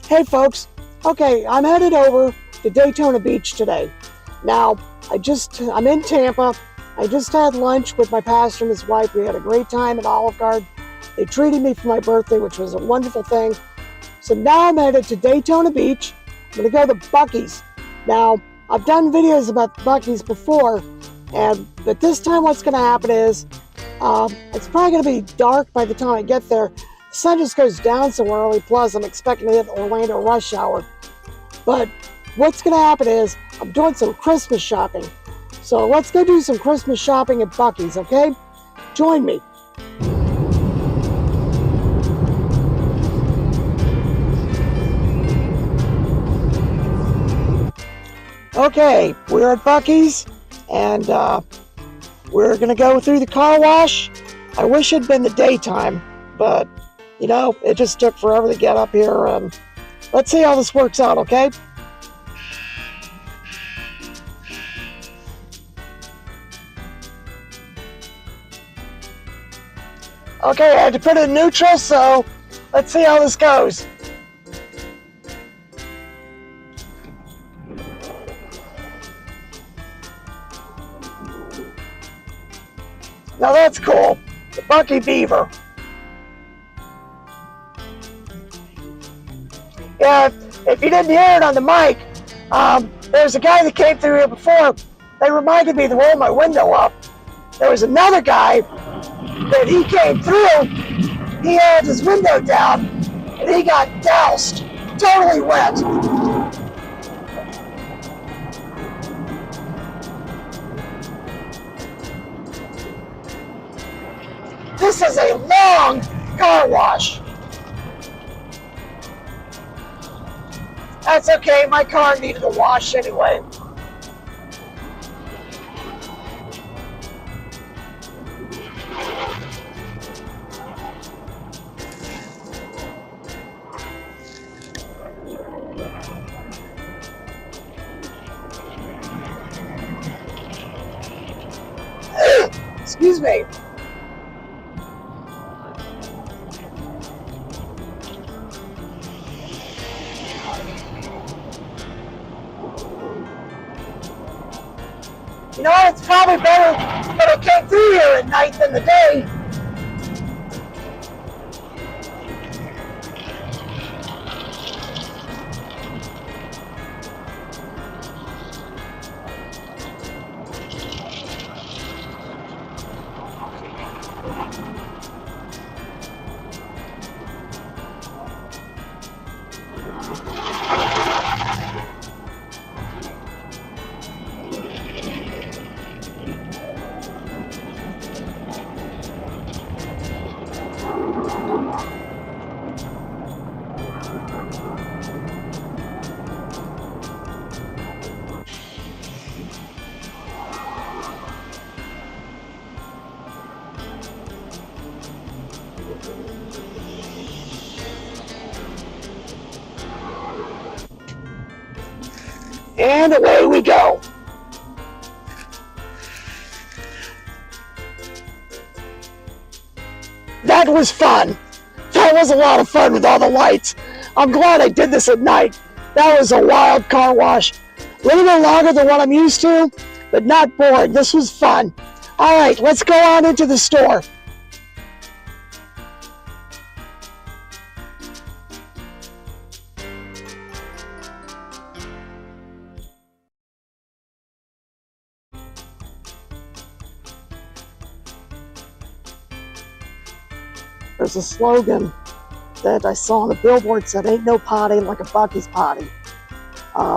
Hey folks, okay, I'm headed over to Daytona Beach today. Now, I'm in Tampa. I just had lunch with my pastor and his wife. We had a great time at Olive Garden. They treated me for my birthday, which was a wonderful thing. So now I'm headed to Daytona Beach. I'm gonna go to the Buc-ee's. Now, I've done videos about the Buc-ee's before, but this time what's gonna happen is, it's probably gonna be dark by the time I get there. The sun just goes down so early, plus I'm expecting to hit Orlando rush hour. But what's gonna happen is, I'm doing some Christmas shopping. So let's go do some Christmas shopping at Buc-ee's, okay? Join me. Okay, we're at Buc-ee's, and we're gonna go through the car wash. I wish it'd been the daytime, but you know, it just took forever to get up here. Let's see how this works out, okay? Okay, I had to put it in neutral, so let's see how this goes. Now that's cool, the Buc-ee Beaver. Yeah, if you didn't hear it on the mic, there's a guy that came through here before. They reminded me to roll my window up. There was another guy that he came through. He had his window down, and he got doused, totally wet. This is a long car wash. That's okay, my car needed a wash anyway. Excuse me. You know, it's probably better that I came through here at night than the day. And away we go. That was fun. That was a lot of fun with all the lights. I'm glad I did this at night. That was a wild car wash. A little bit longer than what I'm used to, but not boring. This was fun. All right, let's go on into the store. There's a slogan that I saw on the billboard said, "Ain't no potty like a Buc-ee's potty."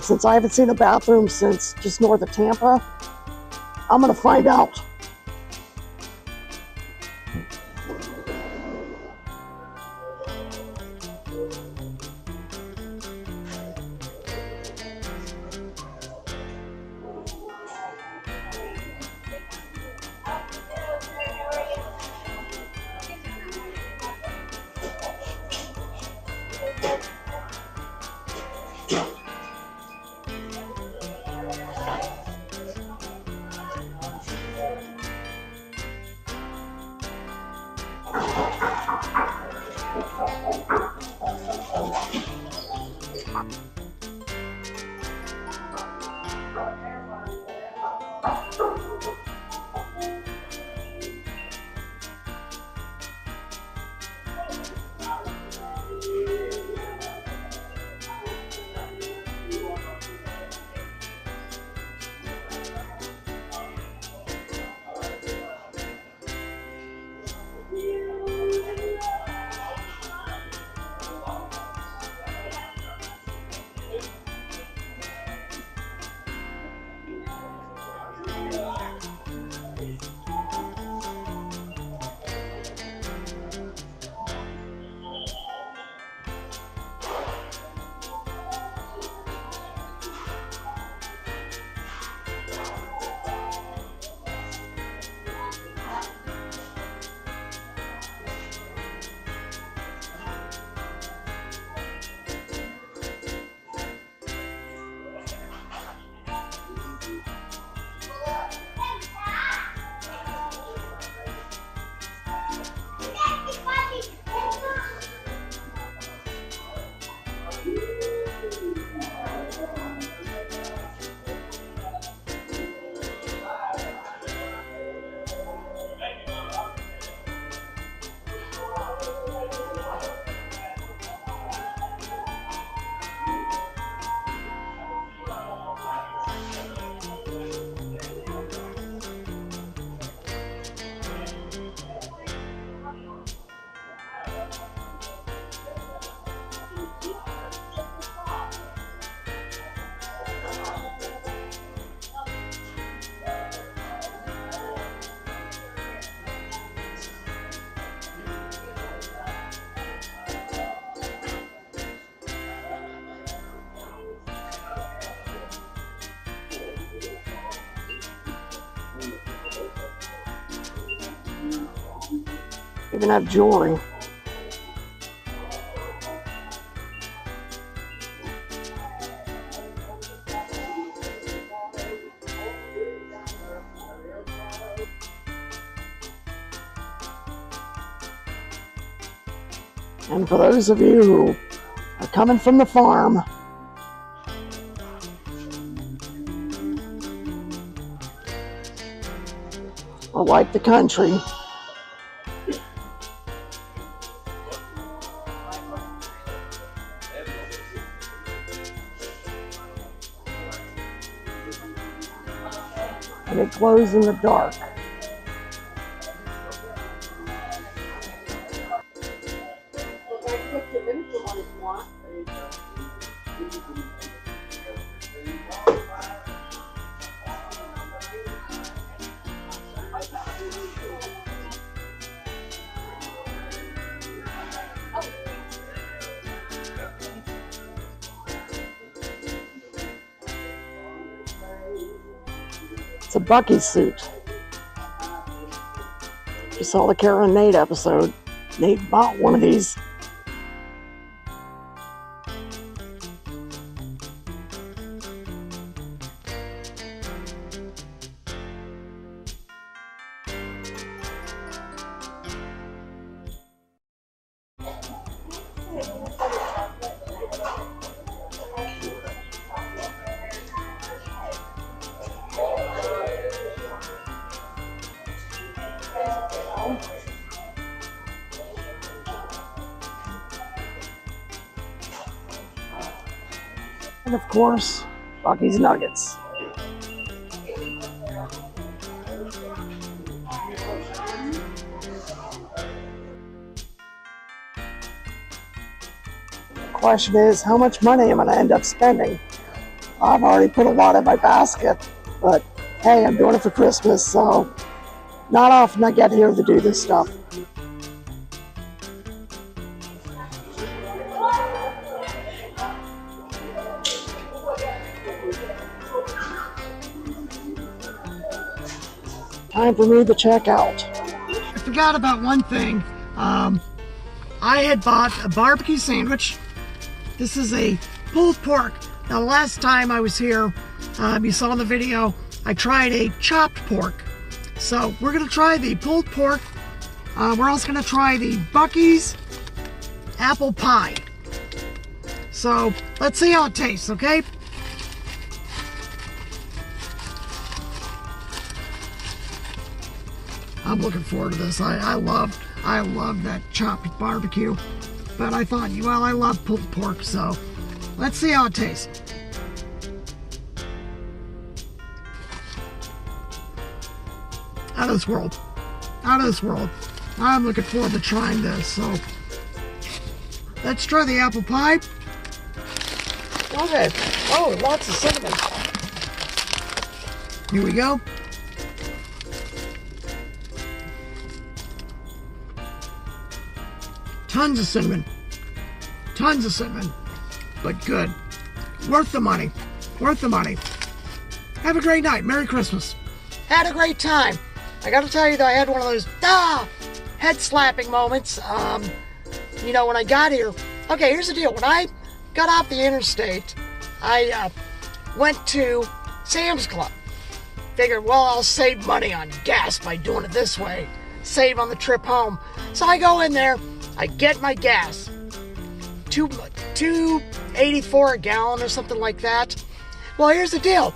Since I haven't seen a bathroom since just north of Tampa, I'm gonna find out. Even have jewelry. And for those of you who are coming from the farm, or like the country, and it glows in the dark. It's a Buc-ee suit. If you saw the Kara and Nate episode, Nate bought one of these. And of course, Buc-ee's nuggets. The question is, how much money am I going to end up spending? I've already put a lot in my basket, but hey, I'm doing it for Christmas, so not often I get here to do this stuff. Time for me to check out. I forgot about one thing. I had bought a barbecue sandwich. This is a pulled pork. Now, the last time I was here, you saw in the video, I tried a chopped pork. So we're gonna try the pulled pork. We're also gonna try the Buc-ee's apple pie. So let's see how it tastes, okay? I'm looking forward to this. I love that chopped barbecue. But I thought, well, I love pulled pork, so let's see how it tastes. Out of this world. Out of this world. I'm looking forward to trying this, so let's try the apple pie. Okay. Oh, lots of cinnamon. Here we go. Tons of cinnamon. Tons of cinnamon. But good. Worth the money. Worth the money. Have a great night. Merry Christmas. Had a great time. I gotta tell you that I had one of those head slapping moments. You know, when I got here. Okay, here's the deal. When I got off the interstate, I went to Sam's Club. Figured, well, I'll save money on gas by doing it this way. Save on the trip home. So I go in there. I get my gas, $2.84 a gallon or something like that. Well, here's the deal.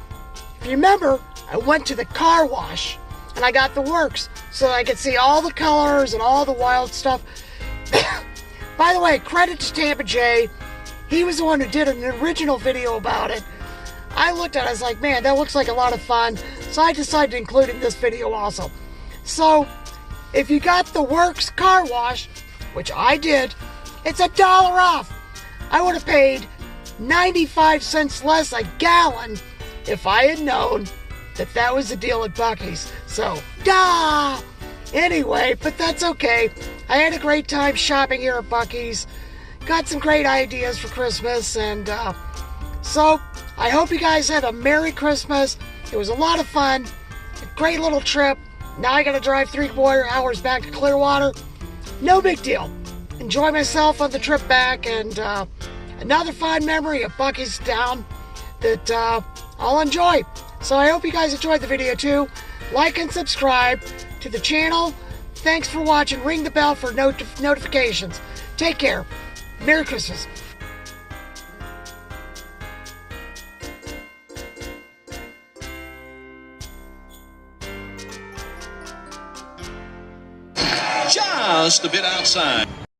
If you remember, I went to the car wash and I got the works so that I could see all the colors and all the wild stuff. By the way, credit to Tampa Jay. He was the one who did an original video about it. I looked at it, I was like, man, that looks like a lot of fun. So I decided to include it in this video also. So, if you got the works car wash, which I did, it's $1 off. I would have paid 95 cents less a gallon if I had known that that was the deal at Buc-ee's. So, anyway, but that's okay. I had a great time shopping here at Buc-ee's. Got some great ideas for Christmas, and so I hope you guys had a Merry Christmas. It was a lot of fun. A great little trip. Now I gotta drive 3 hours back to Clearwater. no big deal. Enjoy myself on the trip back, and another fond memory of Buc-ee's down that I'll enjoy. So I hope you guys enjoyed the video too. Like and subscribe to the channel. Thanks for watching. Ring the bell for notifications. Take care. Merry Christmas. Just a bit outside.